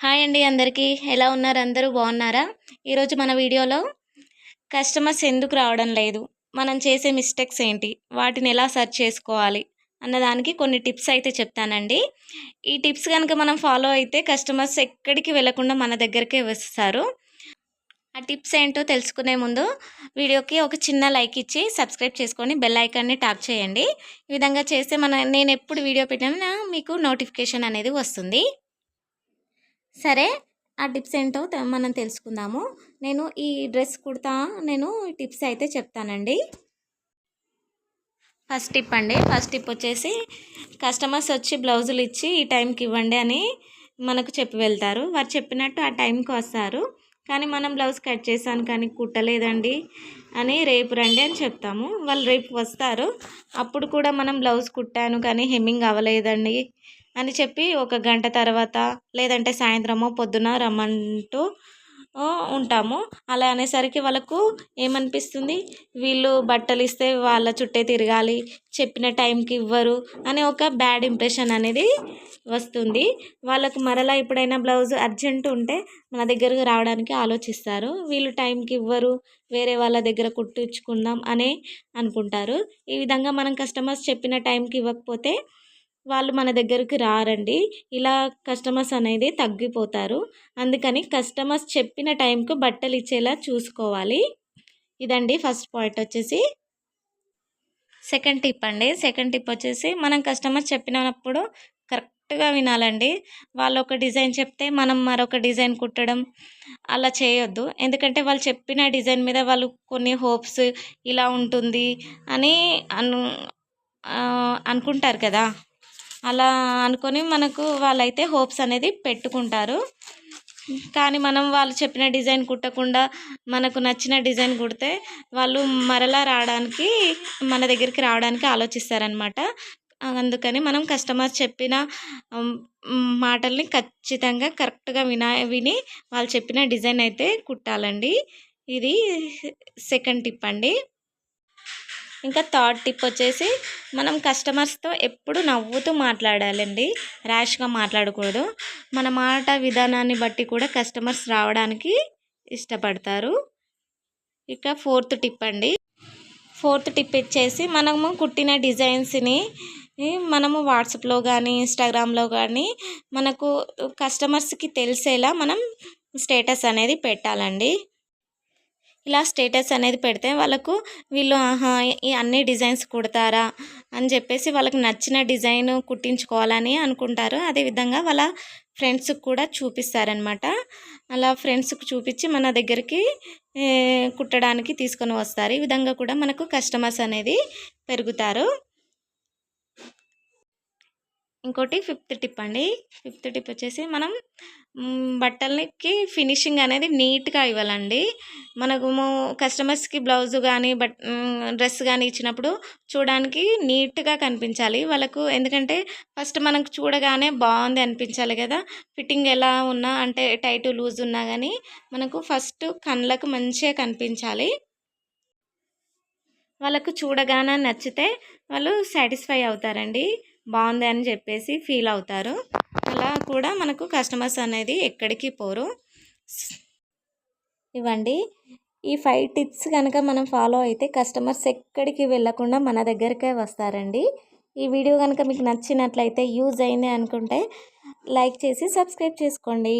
Hi అండి అందరికీ. ఎలా ఉన్నారు? అందరూ బాగున్నారా? ఈరోజు మన వీడియోలో కస్టమర్స్ ఎందుకు రావడం లేదు, మనం చేసే మిస్టేక్స్ ఏంటి, వాటిని ఎలా సెర్చ్ చేసుకోవాలి అన్నదానికి కొన్ని టిప్స్ అయితే చెప్తానండి. ఈ టిప్స్ కనుక మనం ఫాలో అయితే కస్టమర్స్ ఎక్కడికి వెళ్ళకుండా మన దగ్గరికే వస్తారు. ఆ టిప్స్ ఏంటో తెలుసుకునే ముందు వీడియోకి ఒక చిన్న లైక్ ఇచ్చి సబ్స్క్రైబ్ చేసుకొని బెల్ ఐకాన్ని ట్యాప్ చేయండి. ఈ విధంగా చేస్తే నేను ఎప్పుడు వీడియో పెట్టినా మీకు నోటిఫికేషన్ అనేది వస్తుంది. సరే, ఆ టిప్స్ ఏంటో మనం తెలుసుకుందాము. నేను ఈ డ్రెస్ కుడతా టిప్స్ అయితే చెప్తానండి. ఫస్ట్ టిప్ వచ్చేసి కస్టమర్స్ వచ్చి బ్లౌజులు ఇచ్చి ఈ టైంకి ఇవ్వండి అని మనకు చెప్పి వెళ్తారు. వారు చెప్పినట్టు ఆ టైంకి వస్తారు, కానీ మనం బ్లౌజ్ కట్ చేశాను కానీ కుట్టలేదండి అని రేపు రండి అని చెప్తాము. వాళ్ళు రేపు వస్తారు, అప్పుడు కూడా మనం బ్లౌజ్ కుట్టాను కానీ హెమ్మింగ్ అవ్వలేదండి అని చెప్పి ఒక గంట తర్వాత లేదంటే సాయంత్రమో పొద్దున రమ్మంటూ ఉంటాము. అలా అనేసరికి వాళ్ళకు ఏమనిపిస్తుంది, వీళ్ళు బట్టలు ఇస్తే వాళ్ళ చుట్టే తిరగాలి, చెప్పిన టైంకి ఇవ్వరు అనే ఒక బ్యాడ్ ఇంప్రెషన్ అనేది వస్తుంది. వాళ్ళకు మరలా ఎప్పుడైనా బ్లౌజ్ అర్జెంట్ ఉంటే మన దగ్గరకు రావడానికి ఆలోచిస్తారు. వీళ్ళు టైంకి ఇవ్వరు, వేరే వాళ్ళ దగ్గర కుట్టించుకుందాం అని అనుకుంటారు. ఈ విధంగా మనం కస్టమర్స్ చెప్పిన టైంకి ఇవ్వకపోతే వాళ్ళు మన దగ్గరికి రారండి. ఇలా కస్టమర్స్ అనేది తగ్గిపోతారు. అందుకని కస్టమర్స్ చెప్పిన టైంకు బట్టలు ఇచ్చేలా చూసుకోవాలి. ఇదండి ఫస్ట్ పాయింట్ వచ్చేసి. సెకండ్ టిప్ వచ్చేసి మనం కస్టమర్స్ చెప్పినప్పుడు కరెక్ట్గా వినాలండి. వాళ్ళు ఒక డిజైన్ చెప్తే మనం మరొక డిజైన్ కుట్టడం అలా చేయొద్దు. ఎందుకంటే వాళ్ళు చెప్పిన డిజైన్ మీద వాళ్ళు కొన్ని హోప్స్ ఇలా ఉంటుంది అని అనుకుంటారు కదా. అలా అనుకొని మనకు వాళ్ళైతే హోప్స్ అనేది పెట్టుకుంటారు. కానీ మనం వాళ్ళు చెప్పిన డిజైన్ కుట్టకుండా మనకు నచ్చిన డిజైన్ కుడితే వాళ్ళు మరలా మన దగ్గరికి రావడానికి ఆలోచిస్తారనమాట. అందుకని మనం కస్టమర్స్ చెప్పిన మాటల్ని ఖచ్చితంగా కరెక్ట్గా విని వాళ్ళు చెప్పిన డిజైన్ అయితే కుట్టాలండి. ఇది సెకండ్ టిప్ అండి. ఇంకా థర్డ్ టిప్ వచ్చేసి మనం కస్టమర్స్తో ఎప్పుడు నవ్వుతూ మాట్లాడాలండి, ర్యాష్గా మాట్లాడకూడదు. మన మాట విధానాన్ని బట్టి కూడా కస్టమర్స్ రావడానికి ఇష్టపడతారు. ఇక ఫోర్త్ టిప్ వచ్చేసి మనము కుట్టిన డిజైన్స్ని మనము వాట్సాప్లో కానీ ఇన్స్టాగ్రామ్లో కానీ మనకు కస్టమర్స్కి తెలిసేలా మనం స్టేటస్ అనేది పెట్టాలండి. ఇలా స్టేటస్ అనేది పెడితే వాళ్ళకు వీళ్ళు ఈ అన్ని డిజైన్స్ కుడతారా అని చెప్పేసి వాళ్ళకి నచ్చిన డిజైన్ కుట్టించుకోవాలని అనుకుంటారు. అదేవిధంగా వాళ్ళ ఫ్రెండ్స్కి కూడా చూపిస్తారనమాట. అలా ఫ్రెండ్స్కి చూపించి మన దగ్గరికి కుట్టడానికి తీసుకొని వస్తారు. ఈ విధంగా కూడా మనకు కస్టమర్స్ అనేది పెరుగుతారు. ఇంకోటి ఫిఫ్త్ టిప్ వచ్చేసి మనం బట్టలకి ఫినిషింగ్ అనేది నీట్గా ఇవ్వాలండి. మనకు కస్టమర్స్కి బ్లౌజ్ కానీ డ్రెస్ కానీ ఇచ్చినప్పుడు చూడడానికి నీట్గా కనిపించాలి వాళ్ళకు. ఎందుకంటే ఫస్ట్ మనకు చూడగానే బాగుంది అనిపించాలి కదా. ఫిట్టింగ్ ఎలా ఉన్నా అంటే టైట్ లూజ్ ఉన్నా కానీ మనకు ఫస్ట్ కళ్ళకు మంచిగా కనిపించాలి. వాళ్ళకు చూడగానే నచ్చితే వాళ్ళు సాటిస్ఫై అవుతారండి, బాగుంది అని చెప్పేసి ఫీల్ అవుతారు. అలా కూడా మనకు కస్టమర్స్ అనేది ఎక్కడికి పోరు. ఇవ్వండి ఈ 5 టిప్స్ కనుక మనం ఫాలో అయితే కస్టమర్స్ ఎక్కడికి వెళ్ళకుండా మన దగ్గరికే వస్తారండి. ఈ వీడియో కనుక మీకు నచ్చినట్లయితే యూజ్ అయింది అనుకుంటే లైక్ చేసి సబ్స్క్రైబ్ చేసుకోండి.